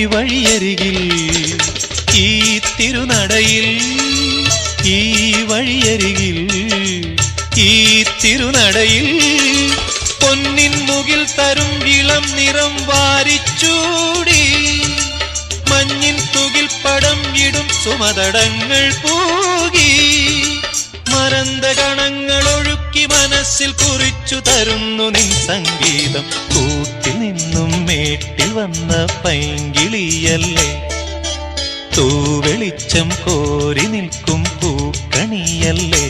വഴിയരികിൽ ഈ തിരുനടയിൽ ഈ വഴിയരികിൽ ഈ തിരുനടയിൽ പൊന്നിൻ മുകിൽ തരും ഇളം നിറം വാരിച്ചൂടി മഞ്ഞിൻ തുകിൽ പടം ഇടും സുമതടങ്ങൾ പൂകി മരന്ത കണങ്ങൾ ഒഴുക്കി മനസ്സിൽ കുറിച്ചു തരുന്നു നിൻ സംഗീതം കൂട്ടിൽ നിന്നും മേട്ടിൽ വന്ന പൈങ്കിളിയല്ലേ തൂവെളിച്ചം കോരി നിൽക്കും പൂക്കണിയല്ലേ